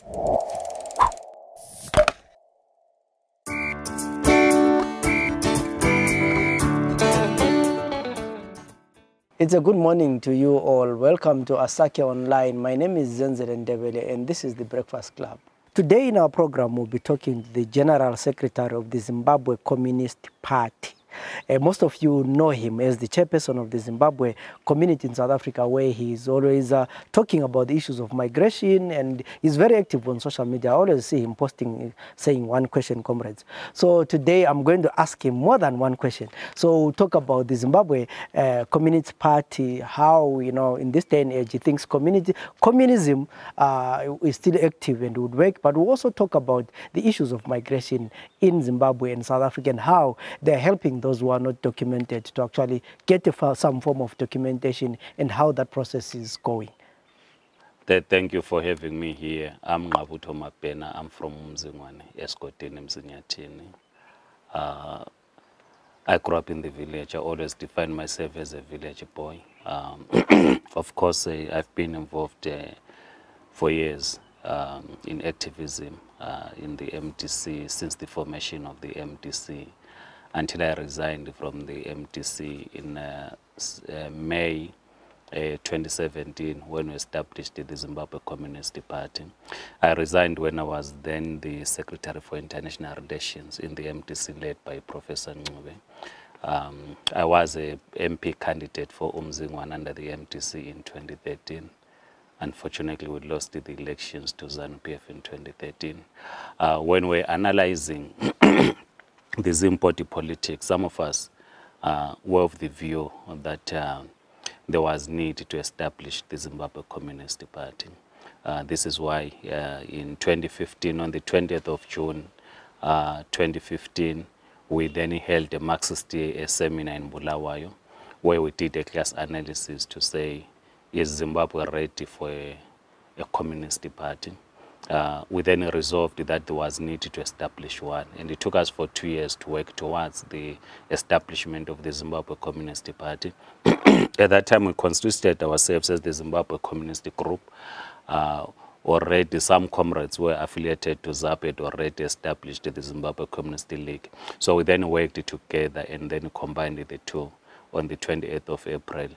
It's a good morning to you all. Welcome to Asake Online. My name is Ndebele and this is the Breakfast Club. Today in our program, we'll be talking to the General Secretary of the Zimbabwe Communist Party. Most of you know him as the chairperson of the Zimbabwe community in South Africa, where he is always talking about the issues of migration, and he's very active on social media. I always see him posting, saying one question, comrades. So today I'm going to ask him more than one question. So we'll talk about the Zimbabwe Communist Party, how, you know, in this day and age, he thinks communism is still active and would work, but we'll also talk about the issues of migration in Zimbabwe and South Africa and how they're helping those who are not documented to actually get some form of documentation and how that process is going. Thank you for having me here. I'm NGQABUTHO MABHENA. I'm from Zimbabwe, Escotini, Mzinyathini. I grew up in the village. I always defined myself as a village boy. Of course, I've been involved for years in activism in the MDC since the formation of the MDC, until I resigned from the MDC in May 2017 when we established the Zimbabwe Communist Party. I resigned when I was then the Secretary for International Relations in the MDC led by Professor Ncube. I was a MP candidate for Umzingwane under the MDC in 2013. Unfortunately, we lost the elections to ZANU-PF in 2013. When we're analyzing the Zimbabwe politics, some of us were of the view that there was need to establish the Zimbabwe Communist Party. This is why in 2015, on the 20th of June 2015, we then held a Marxist seminar in Bulawayo, where we did a class analysis to say, is Zimbabwe ready for a communist party? We then resolved that there was need to establish one, and it took us for 2 years to work towards the establishment of the Zimbabwe Communist Party. At that time, we constituted ourselves as the Zimbabwe Communist Group. Already some comrades were affiliated to ZAP, had already established the Zimbabwe Communist League. So we then worked together and then combined the two on the 28th of April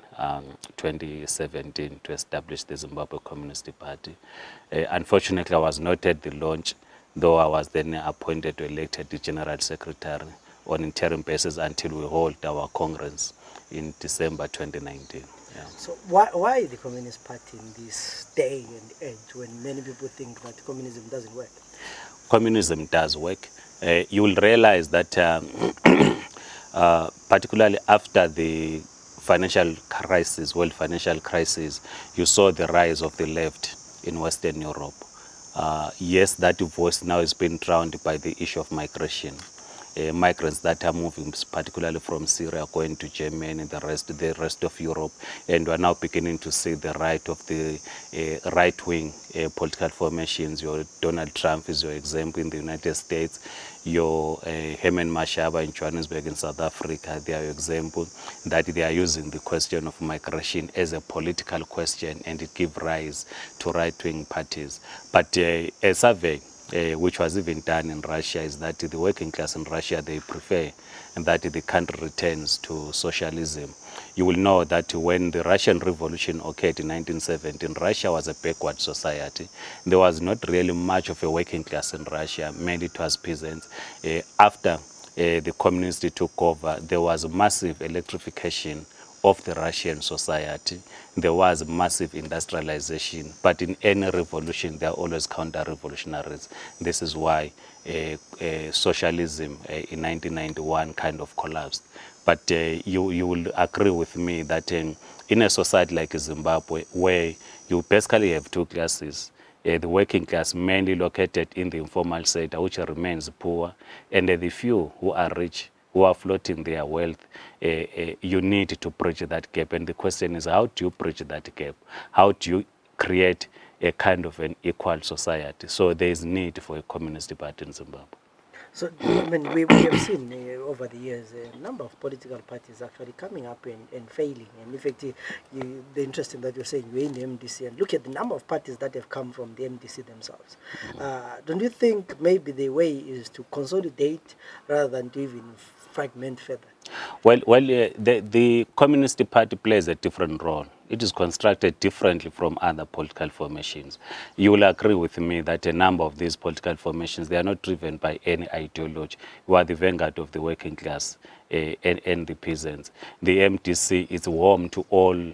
2017 to establish the Zimbabwe Communist Party. Unfortunately, I was not at the launch, though I was then appointed to elected the General Secretary on interim basis until we hold our Congress in December 2019. Yeah. So why the Communist Party in this day and age when many people think that communism doesn't work? Communism does work. You will realize that particularly after the financial crisis, world financial crisis, you saw the rise of the left in Western Europe. Yes, that voice now is being drowned by the issue of migration. Migrants that are moving particularly from Syria going to Germany and the rest of Europe, and we are now beginning to see the rise of the right-wing political formations. Your Donald Trump is your example in the United States. Your Herman Mashaba in Johannesburg in South Africa, they are your example that they are using the question of migration as a political question, and it gives rise to right-wing parties. But a survey which was even done in Russia is that the working class in Russia, they prefer and that the country returns to socialism. You will know that when the Russian Revolution occurred in 1917, Russia was a backward society. There was not really much of a working class in Russia, mainly it was peasants. After the communists took over, there was massive electrification of the Russian society. There was massive industrialization, but in any revolution, there are always counter-revolutionaries. This is why socialism in 1991 kind of collapsed. But you will agree with me that in a society like Zimbabwe, where you basically have two classes, the working class mainly located in the informal sector, which remains poor, and the few who are rich, who are floating their wealth, you need to bridge that gap. And the question is, how do you bridge that gap? How do you create a kind of an equal society? So there is need for a communist party in Zimbabwe. So, I mean, we have seen over the years a number of political parties actually coming up and failing. And in fact, the interesting that you're saying, you're in the MDC, and look at the number of parties that have come from the MDC themselves. Don't you think maybe the way is to consolidate rather than to even fragment further? Well, the Communist Party plays a different role. It is constructed differently from other political formations. You will agree with me that a number of these political formations, they are not driven by any ideology. We are the vanguard of the working class and the peasants. The MDC is warm to all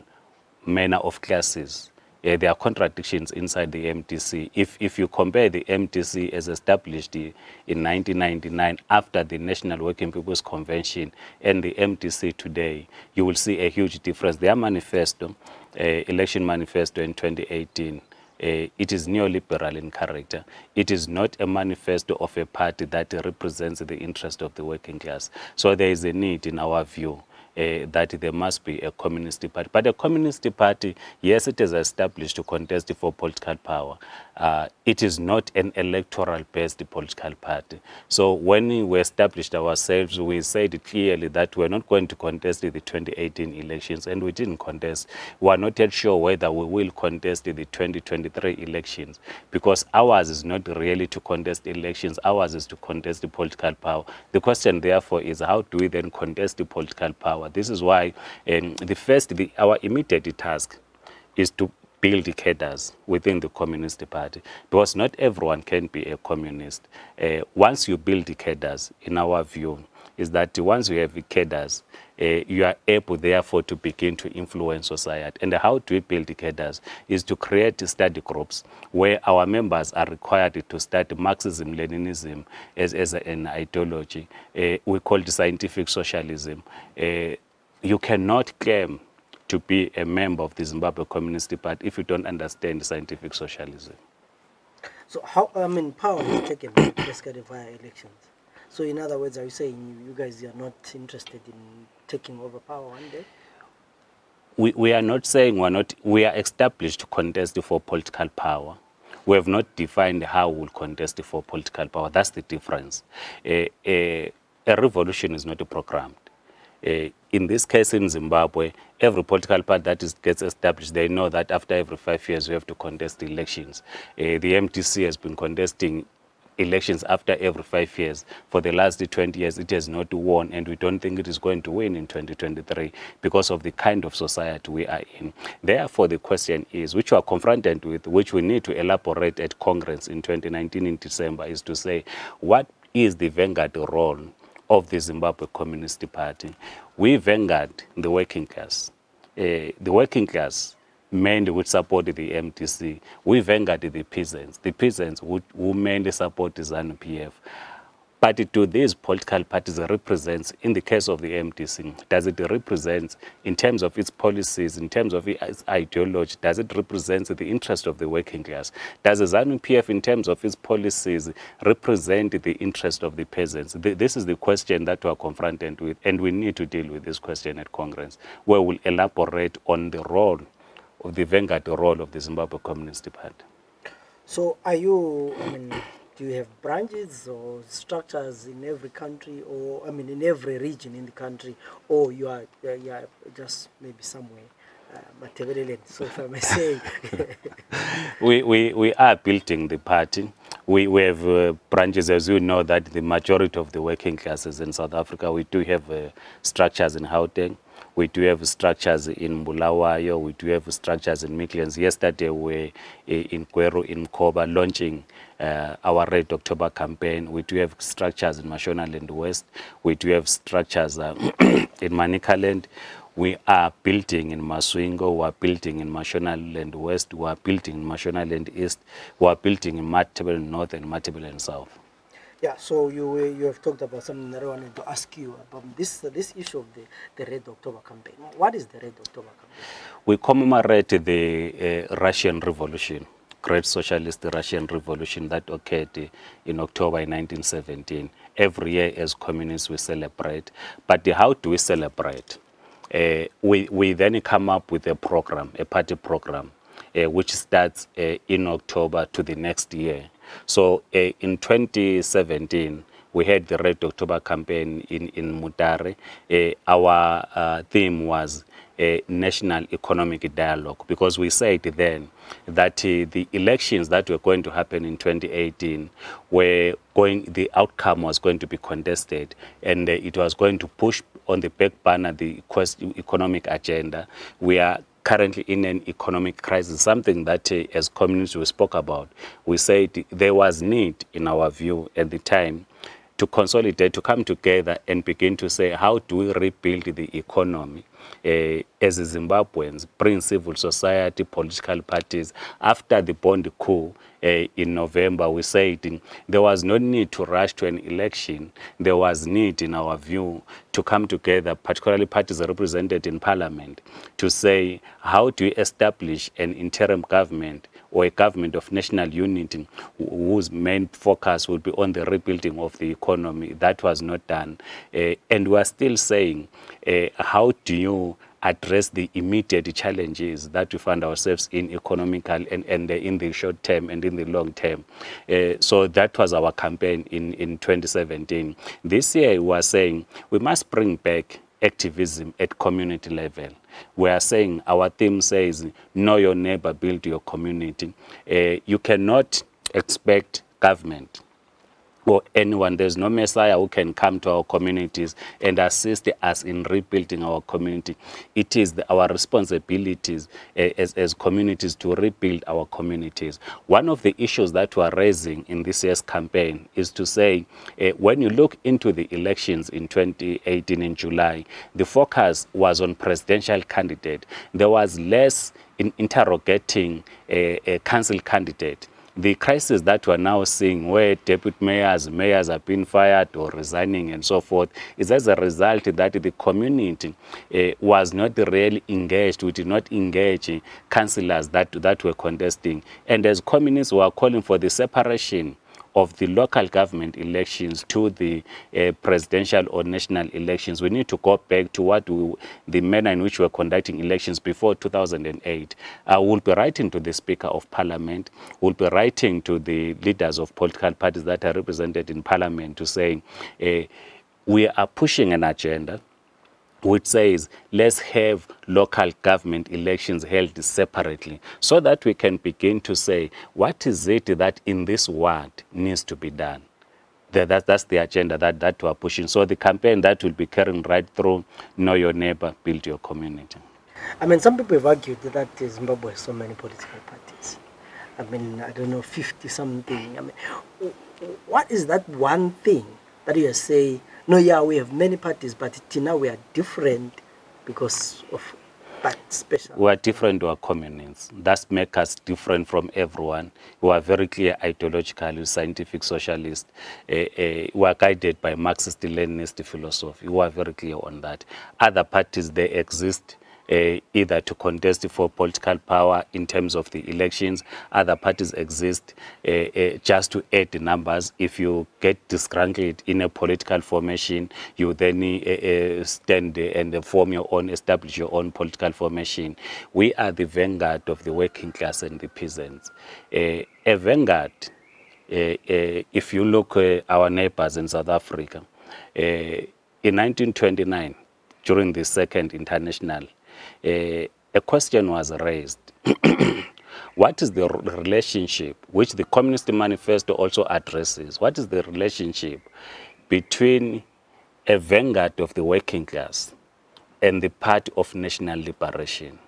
manner of classes. There are contradictions inside the MDC. If you compare the MDC as established in 1999 after the National Working People's Convention and the MDC today, you will see a huge difference. Their manifesto, election manifesto in 2018, it is neoliberal in character. It is not a manifesto of a party that represents the interest of the working class. So there is a need, in our view, that there must be a communist party. But a communist party, yes, it is established to contest for political power. It is not an electoral-based political party. So when we established ourselves, we said clearly that we're not going to contest the 2018 elections, and we didn't contest. We are not yet sure whether we will contest the 2023 elections, because ours is not really to contest elections. Ours is to contest the political power. The question, therefore, is how do we then contest the political power? This is why our immediate task is to build cadres within the Communist Party, because not everyone can be a communist. Once you build cadres, in our view, is that once you have cadres, you are able, therefore, to begin to influence society. And how do we build cadres? Is to create study groups where our members are required to study Marxism-Leninism as an ideology. We call it scientific socialism. You cannot claim to be a member of the Zimbabwe Communist Party if you don't understand scientific socialism. So how, power is taken basically via elections. So in other words, are you saying you guys are not interested in taking over power one day? We are not saying we are established to contest for political power. We have not defined how we'll contest for political power. That's the difference. A revolution is not programmed. In this case in Zimbabwe, every political party that gets established, they know that after every 5 years we have to contest elections. The MDC has been contesting elections after every 5 years. For the last 20 years, it has not won, and we don't think it is going to win in 2023 because of the kind of society we are in. Therefore, the question is, which we are confronted with, which we need to elaborate at Congress in 2019 in December, is to say, what is the vanguard role of the Zimbabwe Communist Party? We vanguard the working class. The working class mainly would support the MDC. We vanguard the peasants. The peasants who mainly support the ZANU-PF. But do these political parties represent, in the case of the MDC, does it represent in terms of its policies, in terms of its ideology, does it represent the interest of the working class? Does the ZANU-PF, in terms of its policies, represent the interest of the peasants? This is the question that we are confronted with, and we need to deal with this question at Congress, where we'll elaborate on the role of the vanguard role of the Zimbabwe Communist Party. So are you, do you have branches or structures in every country, or in every region in the country, or you are just maybe somewhere, Matabeleland, so if I may say? we are building the party. We have branches, as you know, that the majority of the working classes in South Africa, we do have structures in Gauteng. We do have structures in Bulawayo. We do have structures in Midlands. Yesterday, we were in Kweru, in Koba, launching our Red October campaign. We do have structures in Mashonaland West. We do have structures in Manicaland. We are building in Maswingo. We are building in Mashonaland West. We are building in Mashonaland East. We are building in Matabeleland North and Matabeleland South. Yeah, so you have talked about something that I wanted to ask you about this issue of the Red October campaign. What is the Red October campaign? We commemorate the Russian Revolution, Great Socialist Russian Revolution that occurred in October 1917. Every year as communists we celebrate. But how do we celebrate? We then come up with a program, a party program, which starts in October to the next year. So in 2017, we had the Red October campaign in Mutare. Our theme was national economic dialogue, because we said then that the elections that were going to happen in 2018 the outcome was going to be contested, and it was going to push on the back burner the economic agenda. We are currently in an economic crisis, something that as communists we spoke about. We said there was need, in our view at the time, to consolidate, to come together and begin to say, how do we rebuild the economy as Zimbabweans, bring civil society, political parties. After the Bond coup in November, we said there was no need to rush to an election. There was need, in our view, to come together, particularly parties represented in parliament, to say, how do we establish an interim government or a government of national unity whose main focus would be on the rebuilding of the economy. That was not done. And we are still saying, how do you address the immediate challenges that we find ourselves in economical and in the short term and in the long term. So that was our campaign in 2017. This year we are saying we must bring back activism at community level. We are saying, our theme says, know your neighbor, build your community. You cannot expect government or anyone, there's no messiah who can come to our communities and assist us in rebuilding our community. It is our responsibilities as communities to rebuild our communities. One of the issues that we are raising in this year's campaign is to say, when you look into the elections in 2018 in July, the focus was on presidential candidate. There was less in interrogating a council candidate. The crisis that we're now seeing, where deputy mayors have been fired or resigning and so forth, is as a result that the community was not really engaged. We did not engage councillors that were contesting. And as communists, we are calling for the separation of the local government elections to the presidential or national elections. We need to go back to the manner in which we were conducting elections before 2008. We'll be writing to the Speaker of Parliament, we'll be writing to the leaders of political parties that are represented in Parliament to say, we are pushing an agenda which says, let's have local government elections held separately, so that we can begin to say, what is it that in this world needs to be done? That's the agenda that we are pushing. So the campaign that will be carrying right through, know your neighbor, build your community. I mean, some people have argued that Zimbabwe has so many political parties. I mean, I don't know, 50-something. I mean, what is that one thing that you say, no, yeah, we have many parties, but now we are different because of that special? We are different to our communists. That makes us different from everyone. We are very clear ideologically, scientific socialist. We are guided by Marxist-Leninist philosophy. We are very clear on that. Other parties, they exist either to contest for political power in terms of the elections. Other parties exist just to add the numbers. If you get disgruntled in a political formation, you then stand and form your own, establish your own political formation. We are the vanguard of the working class and the peasants. A vanguard, if you look at our neighbors in South Africa, in 1929, during the Second International, a question was raised. What is the relationship, which the Communist Manifesto also addresses, what is the relationship between a vanguard of the working class and the Party of National Liberation?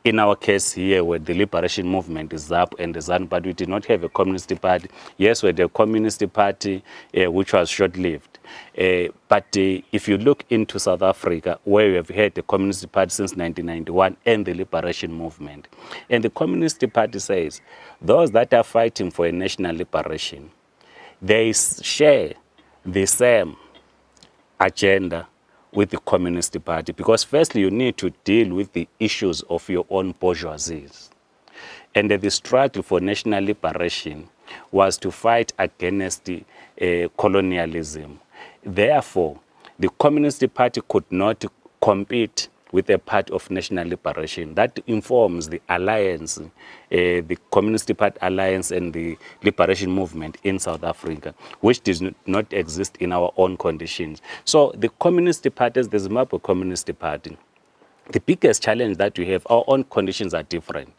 In our case here, where the liberation movement is ZAP and the ZANU, but we did not have a communist party. Yes, we had a communist party, which was short-lived. But if you look into South Africa, where we have had the Communist Party since 1991 and the liberation movement, and the Communist Party says, those that are fighting for a national liberation, they share the same agenda with the Communist Party, because firstly you need to deal with the issues of your own bourgeoisies. And the struggle for national liberation was to fight against colonialism. Therefore, the Communist Party could not compete with a part of national liberation. That informs the alliance, the Communist Party alliance and the liberation movement in South Africa, which does not exist in our own conditions. So the Communist Party, the Zimbabwe Communist Party, the biggest challenge that we have, our own conditions are different.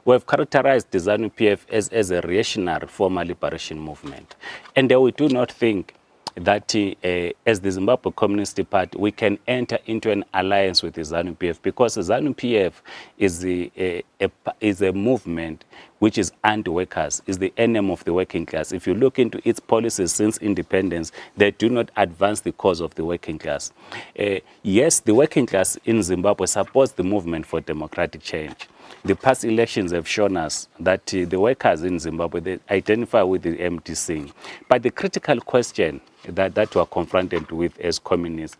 We have characterized the ZANU-PF as a reactionary former liberation movement. And we do not think that as the Zimbabwe Communist Party, we can enter into an alliance with the ZANU-PF, because the ZANU-PF is a movement which is anti-workers, is the enemy of the working class. If you look into its policies since independence, they do not advance the cause of the working class. Yes, the working class in Zimbabwe supports the movement for democratic change. The past elections have shown us that the workers in Zimbabwe, they identify with the MDC. But the critical question that we are confronted with as communists,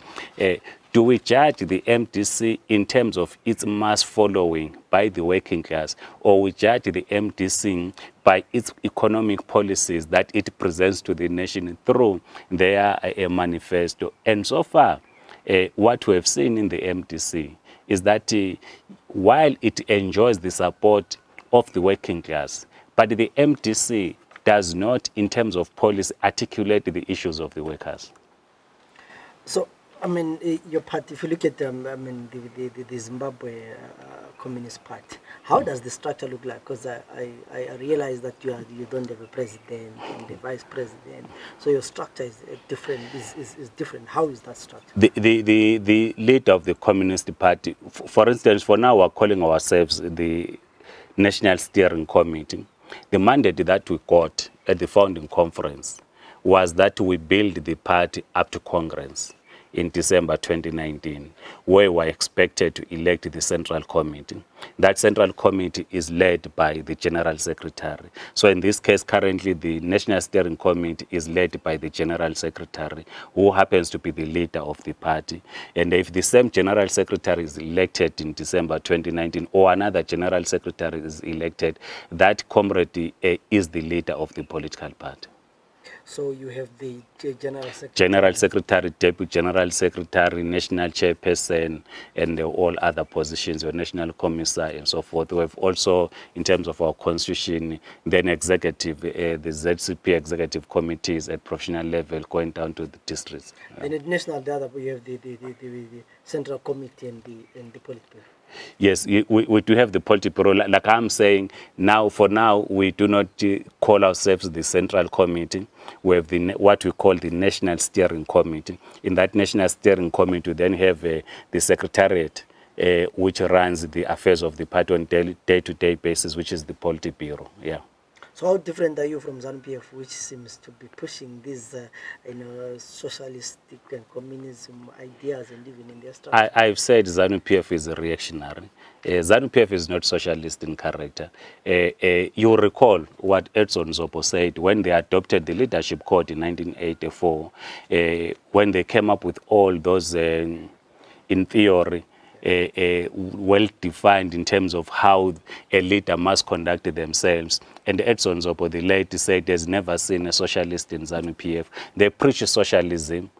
do we judge the MDC in terms of its mass following by the working class, or we judge the MDC by its economic policies that it presents to the nation through their manifesto? And so far, what we have seen in the MDC is that while it enjoys the support of the working class, but the MDC does not, in terms of policy, articulate the issues of the workers. So, I mean, your party, if you look at the Zimbabwe Communist Party, how does the structure look like? Because I realize that you don't have a president and a vice president, so your structure is different. Is different. How is that structure? The leader of the Communist Party, for instance, for now we're calling ourselves the National Steering Committee. The mandate that we got at the founding conference was that we build the party up to Congress in December 2019, where we were expected to elect the Central Committee. That Central Committee is led by the General Secretary. So in this case, currently the National Steering Committee is led by the General Secretary, who happens to be the leader of the party. And if the same General Secretary is elected in December 2019, or another General Secretary is elected, that comrade is the leader of the political party. So you have the General Secretary, Deputy General Secretary, National Chairperson, and all other positions, or National Commissar, and so forth. We have also, in terms of our constitution, then executive, the ZCP executive committees at professional level, going down to the districts. And at national data, we have the Central Committee and the Politburo. Yes, we do have the Politburo. Like I'm saying, now, for now, we do not call ourselves the Central Committee. We have what we call the National Steering Committee. In that National Steering Committee, we then have the Secretariat, which runs the affairs of the party on day-to-day basis, which is the Politburo. Yeah. So how different are you from ZANU-PF, which seems to be pushing these socialistic and communism ideas and even in their structure? I've said ZANU-PF is a reactionary. ZANU-PF is not socialist in character. You recall what Edson Zopo said when they adopted the leadership code in 1984, when they came up with all those, in theory, well-defined in terms of how a leader must conduct themselves. And Edson Zopo, the late, said there's never seen a socialist in ZANU-PF. They preach socialism,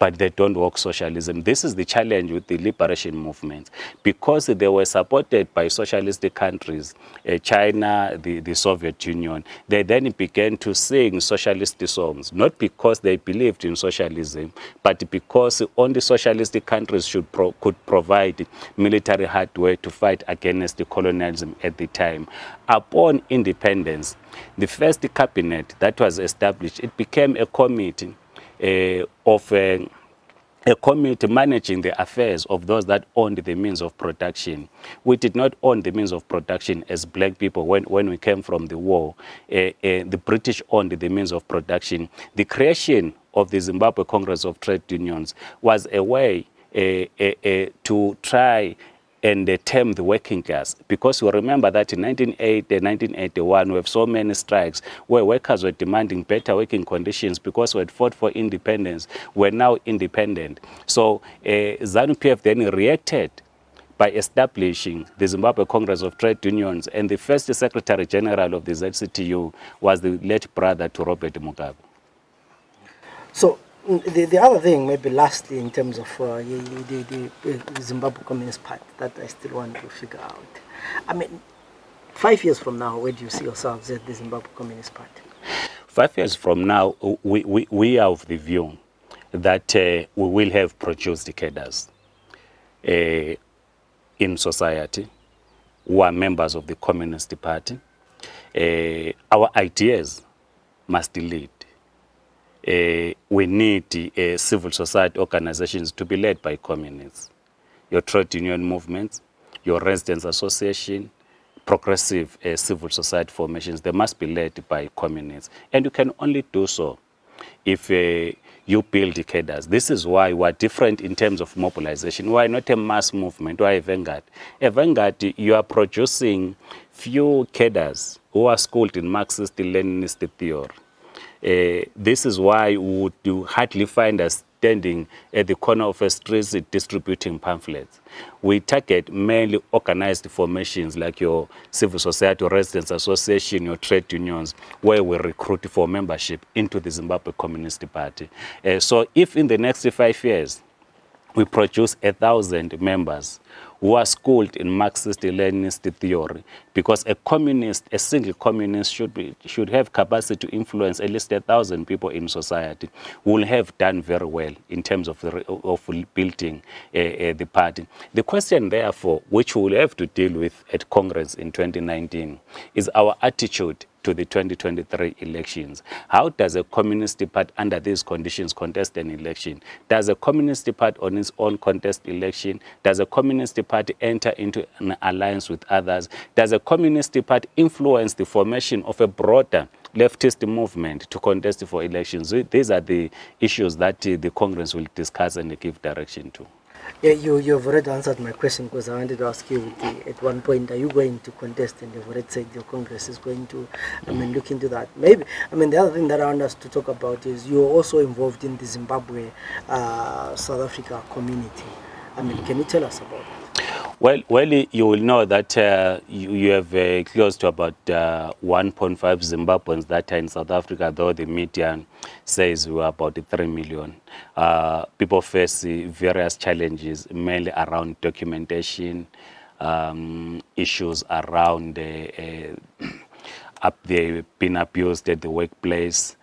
but they don't walk socialism. This is the challenge with the liberation movements. Because they were supported by socialist countries, China, the Soviet Union, they then began to sing socialist songs, not because they believed in socialism, but because only socialist countries could provide military hardware to fight against the colonialism at the time. Upon independence, the first cabinet that was established, it became a committee of a committee managing the affairs of those that owned the means of production. We did not own the means of production as black people when we came from the war. The British owned the means of production. The creation of the Zimbabwe Congress of Trade Unions was a way to try and term the working class, because we remember that in 1980, 1981, we have so many strikes where workers were demanding better working conditions because we had fought for independence. We're now independent. So ZANU-PF then reacted by establishing the Zimbabwe Congress of Trade Unions, and the first Secretary General of the ZCTU was the late brother to Robert Mugabe. So the other thing, maybe lastly, in terms of the Zimbabwe Communist Party that I still want to figure out. I mean, 5 years from now, where do you see yourselves at the Zimbabwe Communist Party? 5 years from now, we are of the view that we will have produced cadres in society who are members of the Communist Party. Our ideas must lead. We need civil society organizations to be led by communists. Your trade union movements, your residents association, progressive civil society formations, they must be led by communists. And you can only do so if you build cadres. This is why we are different in terms of mobilization. We are not a mass movement, we are a vanguard. A vanguard, you are producing few cadres who are schooled in Marxist-Leninist theory. This is why would you hardly find us standing at the corner of a street distributing pamphlets. We target mainly organized formations like your civil society, your residents association, your trade unions, where we recruit for membership into the Zimbabwe Communist Party. So if in the next 5 years we produce 1,000 members who are schooled in Marxist-Leninist theory, because a communist, a single communist should have capacity to influence at least 1,000 people in society, will have done very well in terms of building the party. The question, therefore, which we will have to deal with at Congress in 2019 is our attitude to the 2023 elections. How does a communist party under these conditions contest an election? Does a communist party on its own contest election? Does a communist party enter into an alliance with others? Does a communist party influence the formation of a broader leftist movement to contest for elections? These are the issues that the Congress will discuss and give direction to. Yeah, you've already answered my question, because I wanted to ask you at one point, are you going to contest? And you've already said your Congress is going to look into that. Maybe, the other thing that I want us to talk about is you're also involved in the Zimbabwe South Africa community. Can you tell us about that? Well, you will know that you have close to about 1.5 Zimbabweans that are in South Africa, though the media says we are about 3 million. People face various challenges, mainly around documentation, issues around they've been abused at the workplace,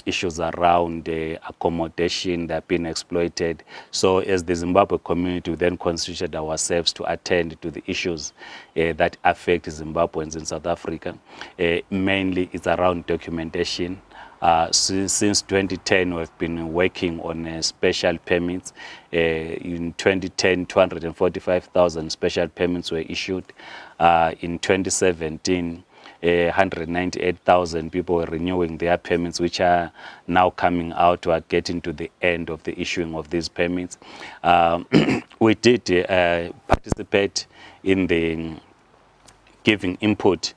issues around accommodation that have been exploited. So as the Zimbabwe community, we then constituted ourselves to attend to the issues that affect Zimbabweans in South Africa. Mainly it's around documentation. Since 2010, we've been working on special permits. In 2010, 245,000 special permits were issued. In 2017, 198,000 people were renewing their permits, which are now coming out to getting to the end of the issuing of these permits. We did participate in the giving input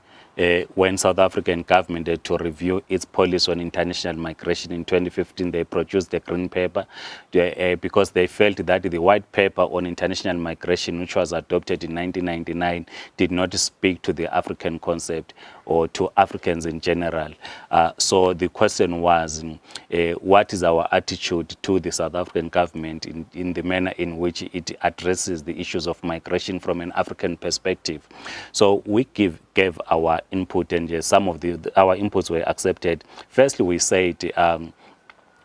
when South African government had to review its policy on international migration in 2015. They produced the green paper because they felt that the white paper on international migration, which was adopted in 1999, did not speak to the African concept or to Africans in general. So the question was, what is our attitude to the South African government in the manner in which it addresses the issues of migration from an African perspective? So we gave our input, and some of our inputs were accepted. Firstly, we said,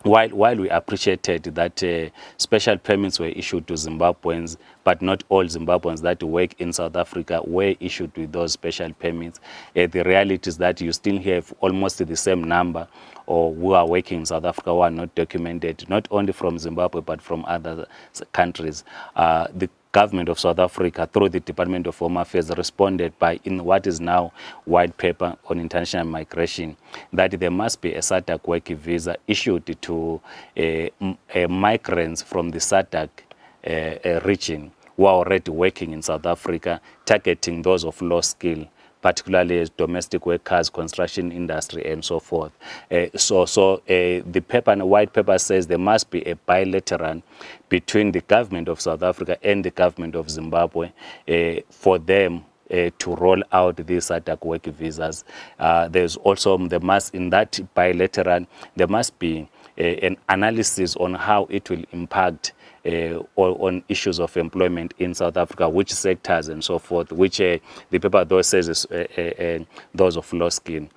while we appreciated that special permits were issued to Zimbabweans, but not all Zimbabweans that work in South Africa were issued with those special permits. The reality is that you still have almost the same number or who are working in South Africa who are not documented, not only from Zimbabwe, but from other countries. The government of South Africa, through the Department of Home Affairs, responded by, in what is now white paper on international migration, that there must be a SADC work visa issued to migrants from the SADC region who are already working in South Africa, targeting those of low skill, particularly as domestic workers, construction industry, and so forth. The paper, and the white paper, says there must be a bilateral between the government of South Africa and the government of Zimbabwe for them to roll out these SADC work visas. There's also, in that bilateral, there must be an analysis on how it will impact on issues of employment in South Africa, which sectors and so forth, which the paper though says is those of low skin.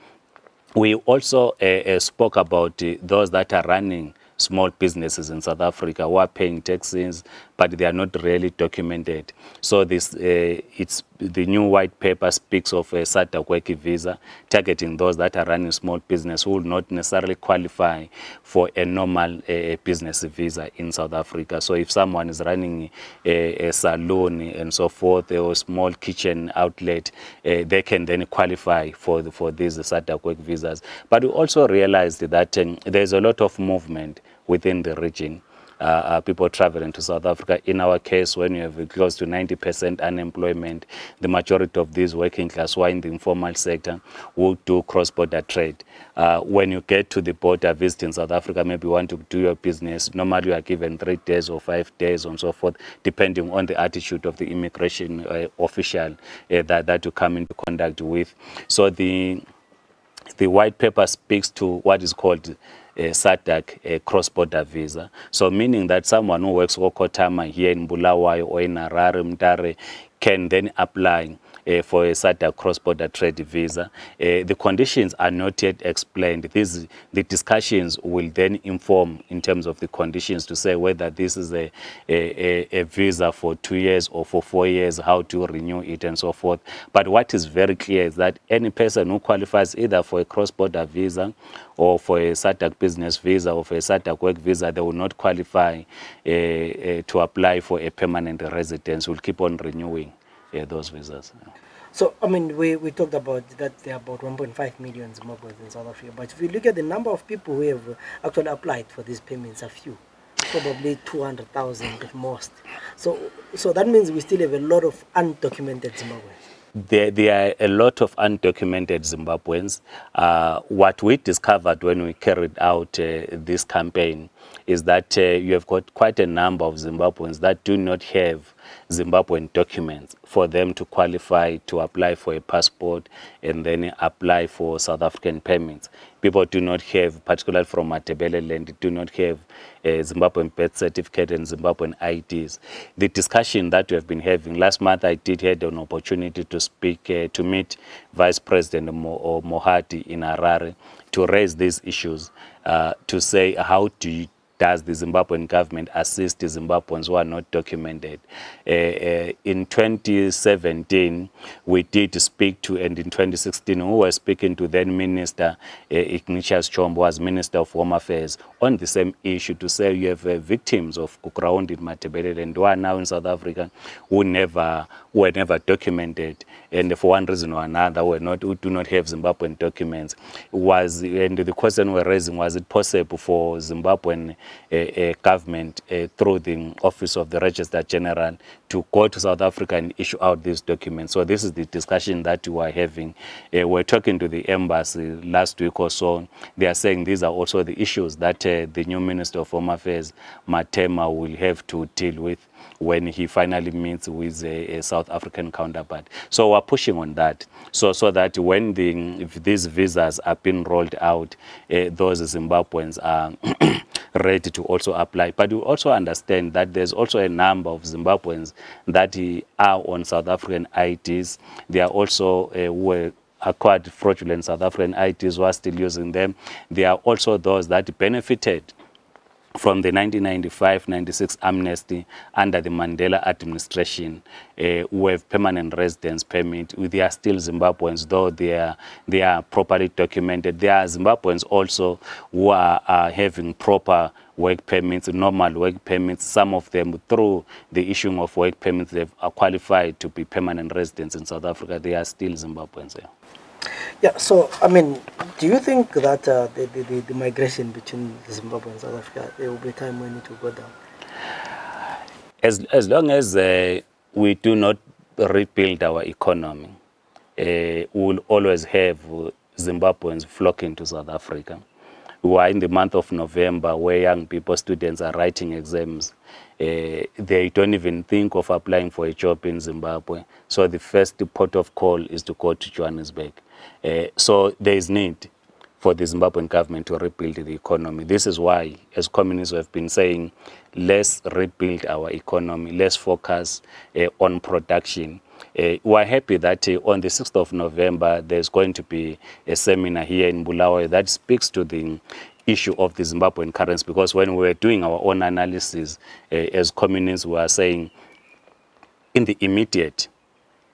We also spoke about those that are running small businesses in South Africa who are paying taxes, but they are not really documented. So this, it's the new white paper speaks of a SADC work visa targeting those that are running small business who will not necessarily qualify for a normal business visa in South Africa. So if someone is running a salon and so forth, or a small kitchen outlet, they can then qualify for these SADC work visas. But we also realized that there's a lot of movement within the region. People traveling to South Africa. In our case, when you have close to 90% unemployment, the majority of these working class who are in the informal sector will do cross-border trade. When you get to the border visiting South Africa, maybe you want to do your business, normally you are given 3 days or 5 days and so forth, depending on the attitude of the immigration official that you come into contact with. So the white paper speaks to what is called SADC cross-border visa. So meaning that someone who works Okotama here in Bulawayo or in Harare, Mtare, can then apply for a SADC cross-border trade visa. The conditions are not yet explained. The discussions will then inform in terms of the conditions to say whether this is a visa for 2 years or for 4 years, how to renew it and so forth. But what is very clear is that any person who qualifies either for a cross-border visa or for a SADC business visa or for a SADC work visa, they will not qualify to apply for a permanent residence. We'll keep on renewing those visas. So, I mean, we talked about that there are about 1.5 million Zimbabweans in South Africa. But if you look at the number of people who have actually applied for these payments, a few, probably 200,000 at most. So that means we still have a lot of undocumented Zimbabweans. There are a lot of undocumented Zimbabweans. What we discovered when we carried out this campaign is that you have got quite a number of Zimbabweans that do not have Zimbabwean documents for them to qualify to apply for a passport and then apply for South African permits. People do not have, particularly from Matabeleland, do not have a Zimbabwean birth certificate and Zimbabwean IDs. The discussion that we have been having, last month I did have an opportunity to speak, to meet Vice President Mohadi in Harare to raise these issues, to say how does the Zimbabwean government assist the Zimbabweans who are not documented. In 2017, we did speak to, and in 2016, we were speaking to then Minister Ignatius Chombo, was Minister of Home Affairs, on the same issue, to say you have victims of ground in Matabeleland who are now in South Africa who were never documented, and for one reason or another who do not have Zimbabwean documents. And the question we're raising, was it possible for Zimbabwean government through the Office of the Registrar General to go to South Africa and issue out these documents? So this is the discussion that we are having. We're talking to the embassy last week or so. They are saying these are also the issues that the new Minister of Home Affairs, Matema, will have to deal with when he finally meets with a South African counterpart. So we're pushing on that, so that when if these visas are being rolled out, those Zimbabweans are ready to also apply. But we also understand that there's also a number of Zimbabweans that are on South African IDs. They are also who acquired fraudulent South African IDs who are still using them. There are also those that benefited from the 1995-96 amnesty under the Mandela administration, who have permanent residence permit. They are still Zimbabweans, though they are properly documented. There are Zimbabweans also who are having proper work permits, normal work permits. Some of them, through the issuing of work permits, they've qualified to be permanent residents in South Africa. They are still Zimbabweans. Yeah, so, I mean, do you think that the migration between Zimbabwe and South Africa, there will be a time when it will go down? As long as we do not rebuild our economy, we will always have Zimbabweans flocking to South Africa. We are in the month of November where young people, students are writing exams. They don't even think of applying for a job in Zimbabwe. So the first port of call is to go to Johannesburg. So there is need for the Zimbabwean government to rebuild the economy. This is why, as communists, we have been saying, let's rebuild our economy, let's focus on production. We are happy that on the 6th of November, there's going to be a seminar here in Bulawayo that speaks to the issue of the Zimbabwean currency, because when we were doing our own analysis, as communists, we are saying, in the immediate,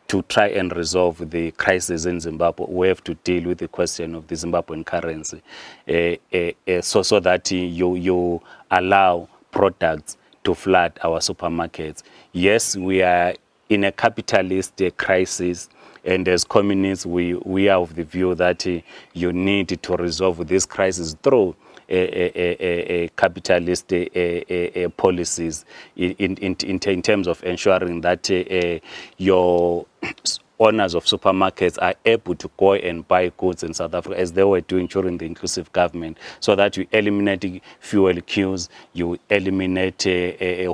to try and resolve the crisis in Zimbabwe, we have to deal with the question of the Zimbabwean currency, so that you allow products to flood our supermarkets. Yes, we are in a capitalist crisis, and as communists, we are of the view that you need to resolve this crisis through capitalist policies in terms of ensuring that your owners of supermarkets are able to go and buy goods in South Africa, as they were doing during the inclusive government, so that you eliminate fuel queues, you eliminate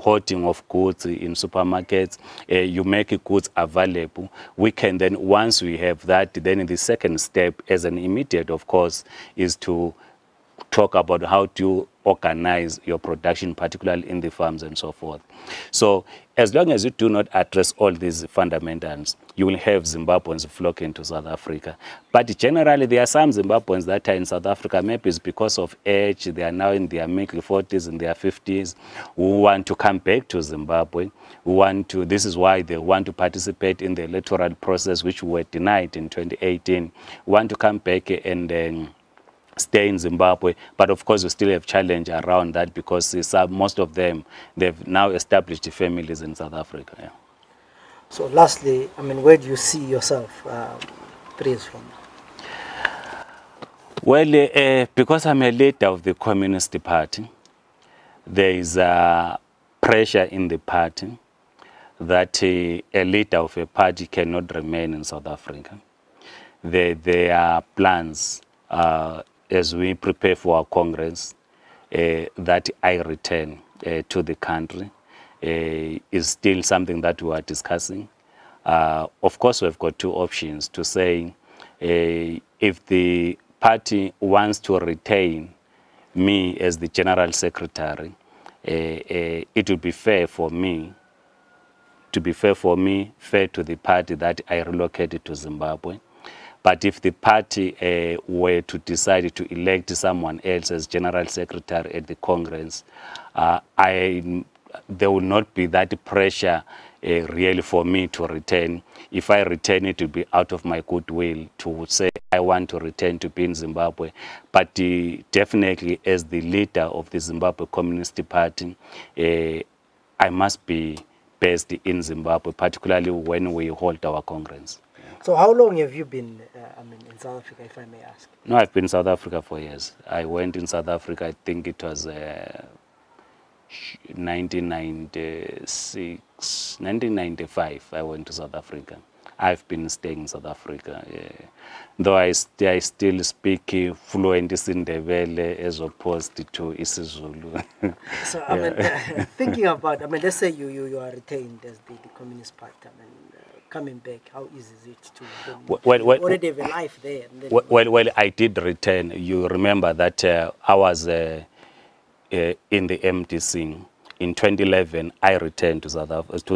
hoarding of goods in supermarkets, you make goods available. We can then, once we have that, then the second step, as an immediate, of course, is to talk about how to organize your production, particularly in the farms and so forth. So as long as you do not address all these fundamentals, you will have Zimbabweans flocking to South Africa. But generally, there are some Zimbabweans that are in South Africa, maybe it's because of age, they are now in their mid-40s, in their 50s, who want to come back to Zimbabwe, this is why they want to participate in the electoral process, which were denied in 2018, want to come back and then stay in Zimbabwe. But of course, we still have challenge around that, because most of them, they've now established families in South Africa. Yeah. So lastly, I mean, where do you see yourself 3 years from now? Well, because I'm a leader of the Communist Party, there is pressure in the party that a leader of a party cannot remain in South Africa. There are plans as we prepare for our Congress, that I return to the country, is still something that we are discussing. Of course, we've got 2 options to say, if the party wants to retain me as the General Secretary, it would be fair for me, fair to the party, that I relocated to Zimbabwe. But if the party were to decide to elect someone else as General Secretary at the Congress, there will not be that pressure really for me to return. If I return, it will be out of my goodwill to say I want to return to be in Zimbabwe. But definitely, as the leader of the Zimbabwe Communist Party, I must be based in Zimbabwe, particularly when we hold our Congress. So how long have you been in South Africa, if I may ask? No, I've been in South Africa for years. I went in South Africa, I think it was 1996, 1995, I went to South Africa. I've been staying in South Africa. Though I still speak fluent Indebele as opposed to isiZulu. So, I mean, thinking about, let's say you are retained as the Communist Party, coming back, how easy is it to already have a life there? And then well, I did return. You remember that I was in the MDC. In 2011, I returned to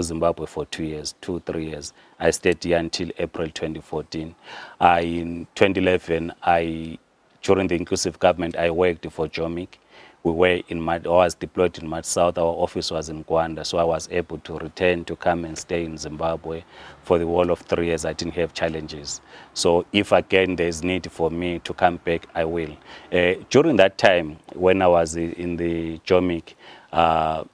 Zimbabwe for 2 years, 3 years. I stayed here until April 2014. In 2011, during the inclusive government, I worked for JOMIC. We were I was deployed in Mad South. Our office was in Gwanda, so I was able to return to come and stay in Zimbabwe for the whole of 3 years. I didn't have challenges. So if again there's need for me to come back, I will. During that time, when I was in the JOMIC, I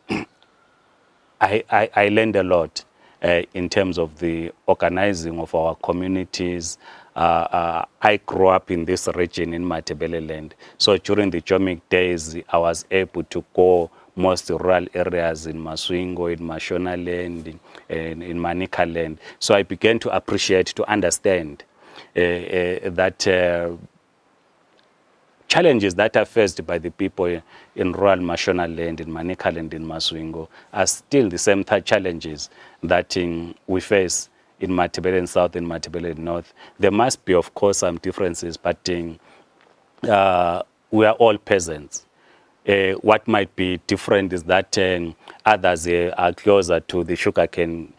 learned a lot in terms of the organizing of our communities. I grew up in this region in Matabeleland. So during the JOMIC days, I was able to go most rural areas in Maswingo, in Mashonaland, in Manicaland. So I began to appreciate, to understand that challenges that are faced by the people in rural Mashonaland, in Manicaland, in Maswingo, are still the same challenges that we face in Matabeleland South and Matabeleland North. There must be, of course, some differences, but we are all peasants. What might be different is that others are closer to the sugarcane.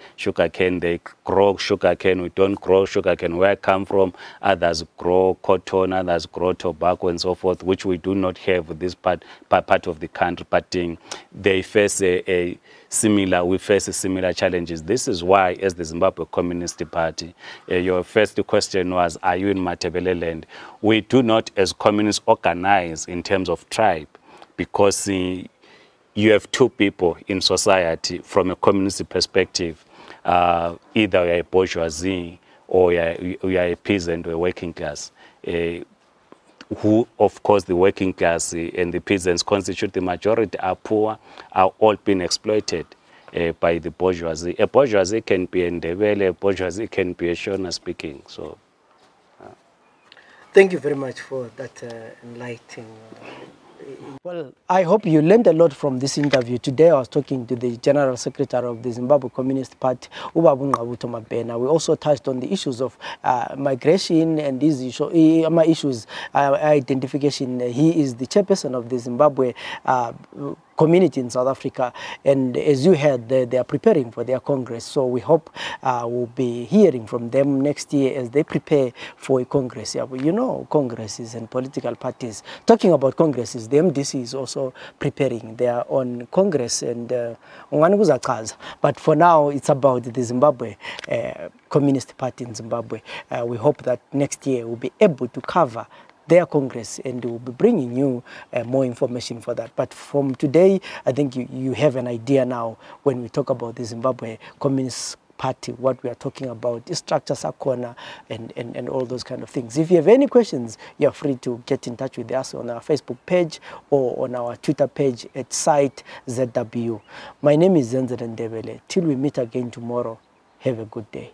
They grow sugarcane. We don't grow sugarcane. Where I come from, others grow cotton, others grow tobacco and so forth, which we do not have in this part of the country. But they face we face similar challenges. This is why, as the Zimbabwe Communist Party, your first question was, are you in Matabeleland? We do not, as communists, organize in terms of tribe, because you have two people in society from a communist perspective. Either you are a bourgeoisie or you are a peasant or a working class. Who, of course, the working class and the peasants constitute the majority, are poor, are all being exploited by the bourgeoisie. A bourgeoisie can be Ndebele, a bourgeoisie can be a Shona speaking. So, thank you very much for that enlightening. Well, I hope you learned a lot from this interview. Today I was talking to the General Secretary of the Zimbabwe Communist Party, NGQABUTHO MABHENA. We also touched on the issues of migration and these issues, identification. He is the chairperson of the Zimbabwe community in South Africa, and as you heard, they are preparing for their Congress, so we hope we'll be hearing from them next year as they prepare for a Congress. Yeah, you know, Congresses and political parties. Talking about Congresses, the MDC is also preparing their own Congress, and but for now it's about the Zimbabwe Communist Party in Zimbabwe. We hope that next year we'll be able to cover their Congress, and we'll be bringing you more information for that. But from today, I think you have an idea now when we talk about the Zimbabwe Communist Party, what we are talking about, the structure, Sakona, and all those kind of things. If you have any questions, you are free to get in touch with us on our Facebook page or on our Twitter page at site ZW. My name is Ndebele. Till we meet again tomorrow, have a good day.